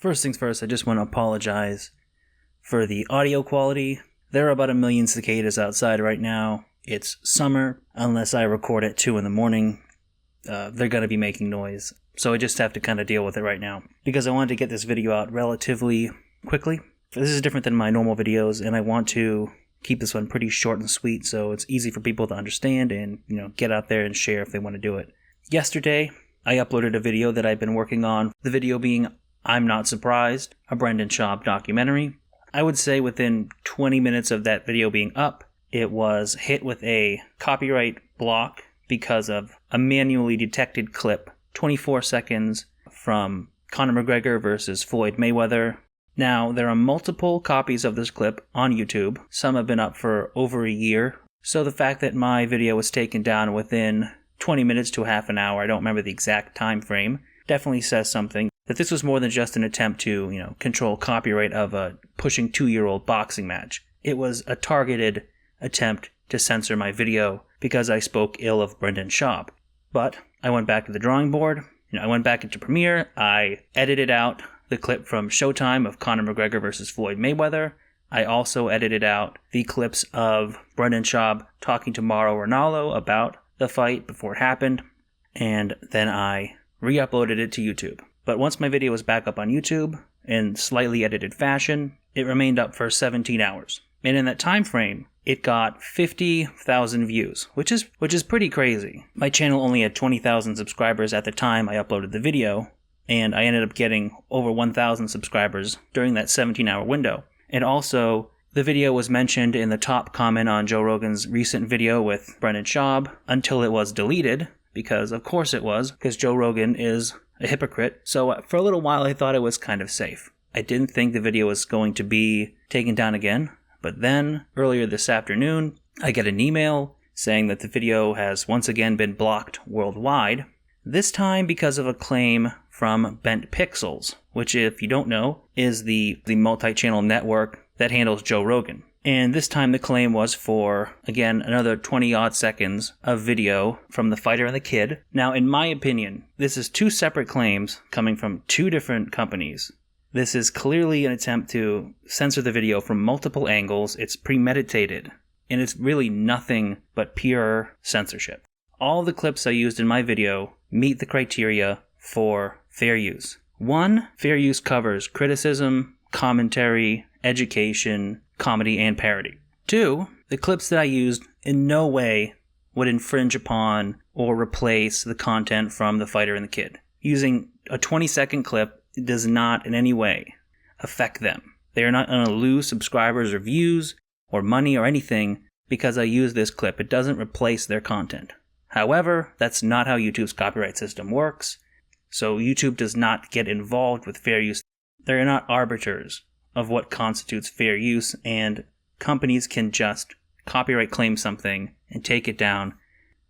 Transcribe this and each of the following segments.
First things first, I just want to apologize for the audio quality. There are about 1 million cicadas outside right now. It's summer. Unless I record at 2 in the morning, they're going to be making noise. So I just have to kind of deal with it right now, because I wanted to get this video out relatively quickly. This is different than my normal videos, and I want to keep this one pretty short and sweet so it's easy for people to understand and, get out there and share if they want to do it. Yesterday, I uploaded a video that I've been working on. The video being I'm Not Surprised, a Brendan Schaub documentary. I would say within 20 minutes of that video being up, it was hit with a copyright block because of a manually detected clip, 24 seconds from Conor McGregor versus Floyd Mayweather. Now, there are multiple copies of this clip on YouTube. Some have been up for over a year. So the fact that my video was taken down within 20 minutes to half an hour, I don't remember the exact time frame, definitely says something. That this was more than just an attempt to, control copyright of a pushing 2-year-old boxing match. It was a targeted attempt to censor my video because I spoke ill of Brendan Schaub. But I went back to the drawing board. I went back into Premiere. I edited out the clip from Showtime of Conor McGregor versus Floyd Mayweather. I also edited out the clips of Brendan Schaub talking to Mauro Ranallo about the fight before it happened. And then I re-uploaded it to YouTube. But once my video was back up on YouTube in slightly edited fashion, it remained up for 17 hours. And in that time frame, it got 50,000 views, which is pretty crazy. My channel only had 20,000 subscribers at the time I uploaded the video, and I ended up getting over 1,000 subscribers during that 17-hour window. And also, the video was mentioned in the top comment on Joe Rogan's recent video with Brendan Schaub until it was deleted, because of course it was, because Joe Rogan is a hypocrite. So for a little while I thought it was kind of safe. I didn't think the video was going to be taken down again, but then earlier this afternoon I get an email saying that the video has once again been blocked worldwide, this time because of a claim from BentPixels, which, if you don't know, is the multi-channel network that handles Joe Rogan. And this time the claim was for, again, another 20-odd seconds of video from the fighter and the kid. Now, in my opinion, this is two separate claims coming from two different companies. This is clearly an attempt to censor the video from multiple angles. It's premeditated, and it's really nothing but pure censorship. All the clips I used in my video meet the criteria for fair use. 1, fair use covers criticism, commentary, education, comedy, and parody. 2, the clips that I used in no way would infringe upon or replace the content from the fighter and the kid. Using a 20-second clip does not in any way affect them. They are not going to lose subscribers or views or money or anything because I use this clip. It doesn't replace their content. However, that's not how YouTube's copyright system works. So YouTube does not get involved with fair use. They're not arbiters of what constitutes fair use, and companies can just copyright claim something and take it down,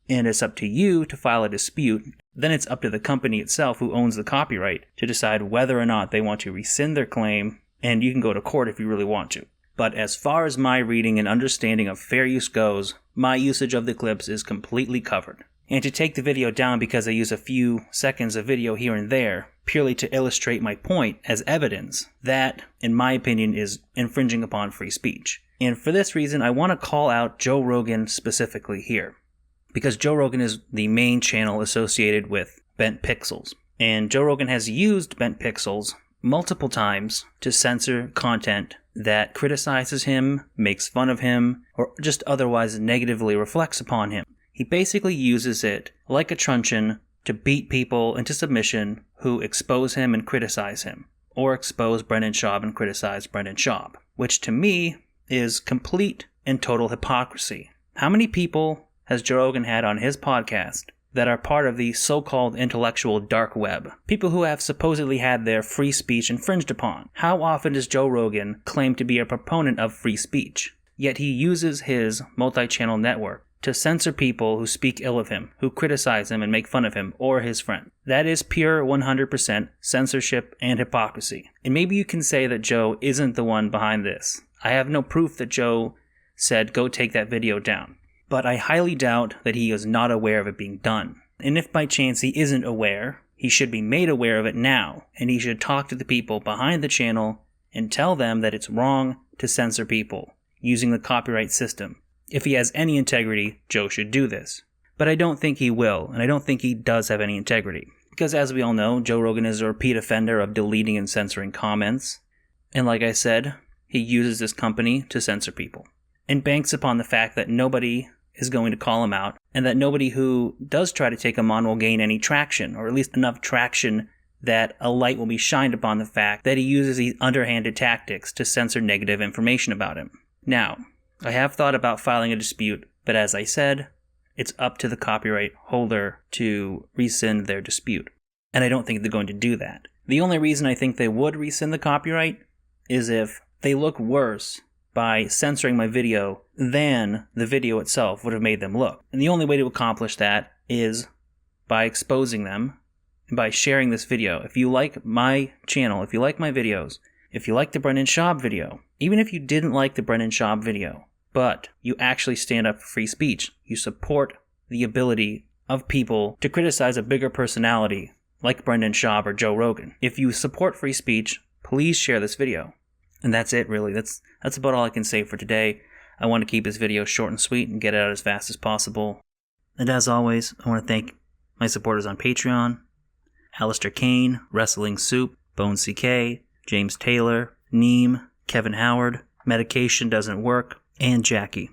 and it's up to you to file a dispute. Then it's up to the company itself, who owns the copyright, to decide whether or not they want to rescind their claim, and you can go to court if you really want to. But as far as my reading and understanding of fair use goes, my usage of the clips is completely covered. And to take the video down because I use a few seconds of video here and there, purely to illustrate my point as evidence, that, in my opinion, is infringing upon free speech. And for this reason, I want to call out Joe Rogan specifically here, because Joe Rogan is the main channel associated with BentPixels. And Joe Rogan has used BentPixels multiple times to censor content that criticizes him, makes fun of him, or just otherwise negatively reflects upon him. He basically uses it like a truncheon to beat people into submission who expose him and criticize him, or expose Brendan Schaub and criticize Brendan Schaub, which to me is complete and total hypocrisy. How many people has Joe Rogan had on his podcast that are part of the so-called intellectual dark web? People who have supposedly had their free speech infringed upon. How often does Joe Rogan claim to be a proponent of free speech? Yet he uses his multi-channel network to censor people who speak ill of him, who criticize him and make fun of him or his friend. That is pure 100% censorship and hypocrisy. And maybe you can say that Joe isn't the one behind this. I have no proof that Joe said, go take that video down. But I highly doubt that he is not aware of it being done. And if by chance he isn't aware, He should be made aware of it now, and he should talk to the people behind the channel and tell them that it's wrong to censor people using the copyright system. If he has any integrity, Joe should do this. But I don't think he will, and I don't think he does have any integrity. Because as we all know, Joe Rogan is a repeat offender of deleting and censoring comments. And like I said, he uses this company to censor people. And banks upon the fact that nobody is going to call him out, and that nobody who does try to take him on will gain any traction, or at least enough traction that a light will be shined upon the fact that he uses these underhanded tactics to censor negative information about him. Now, I have thought about filing a dispute, but as I said, it's up to the copyright holder to rescind their dispute. And I don't think they're going to do that. The only reason I think they would rescind the copyright is if they look worse by censoring my video than the video itself would have made them look. And the only way to accomplish that is by exposing them and by sharing this video. If you like my channel, if you like my videos, if you like the Brendan Schaub video, even if you didn't like the Brendan Schaub video, but you actually stand up for free speech, you support the ability of people to criticize a bigger personality like Brendan Schaub or Joe Rogan. If you support free speech, please share this video. And that's it, really. That's about all I can say for today. I want to keep this video short and sweet and get it out as fast as possible. And as always, I want to thank my supporters on Patreon: Alistair Kane, Wrestling Soup, Bone CK, James Taylor, Neem, Kevin Howard, Medication Doesn't Work, and Jackie.